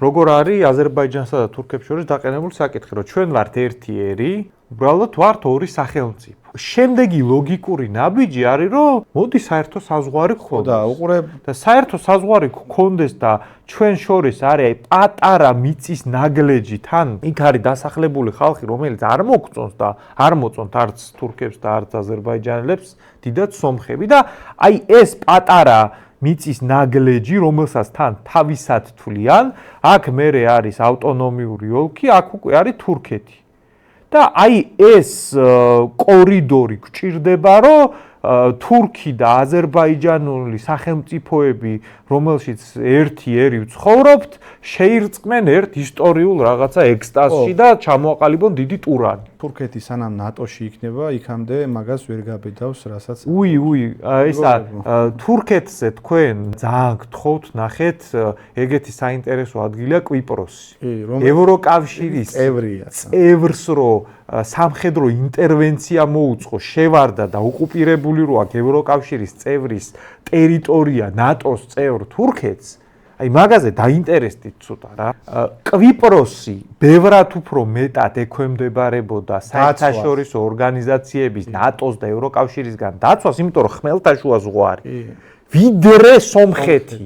როგორ არის აზერბაიჯანსა და თურქებს შორის დაყენებული საკითხი, რომ ჩვენ ვართ ერთი ერი, უბრალოდ ვართ ორი სახელმწიფო. შემდეგი ლოგიკური ნაბიჯი არის, რომ მოდი საერთო საზღვარი გქონდეს. და საერთო საზღვარი გქონდეს და ჩვენ შორის არის პატარა მიწის ნაგლეჯი, თან იქ არის დასახლებული ხალხი, რომელიც არ მოგწონს და არ მოწონთ არც თურქებს და არც აზერბაიჯანელებს, დიდად სომხები და აი ეს პატარა მიწის ნაგლეჯი, რომელსაც თან თავისად თვლიან, აქ მერე არის ავტონომიური ოლქი, აქ უკვე არის თურქეთი. და აი ეს კორიდორი გჭირდება, რომ თურქი და აზერბაიჯანული სახელმწიფოები, რომელშიც ერთი ერი ვცხოვრობთ, შეირწმენ ერთ ისტორიულ რაღაცა ექსტაზში და ჩამოაყალიბონ დიდი ტურანი. თურქეთი სანამ ნატოში იქნება, იქამდე მაგას ვერ გაბედავს, რასაც ესა თურქეთზე თქვენ ძალიან გთხოვთ ნახეთ, ეგეთი საინტერესო ადგილია კვიპროსი. ევროკავშირის წევრს რო სამხედრო ინტერვენცია მოუწყო, შევარდა და ოკუპირებული რო აქვს ევროკავშირის წევრის ტერიტორია ნატოს წევრ თურქეთს, აი მაგაზე დაინტერესდით ცოტა რა. კვიპროსი ბევრად უფრო მეტად ექვემდებარებოდა საერთაშორისო ორგანიზაციების, ნატოს და ევროკავშირისგან დაცვას, იმიტომ რომ ხმელთაშუა ზღვა არის, ვიდრე სომხეთი.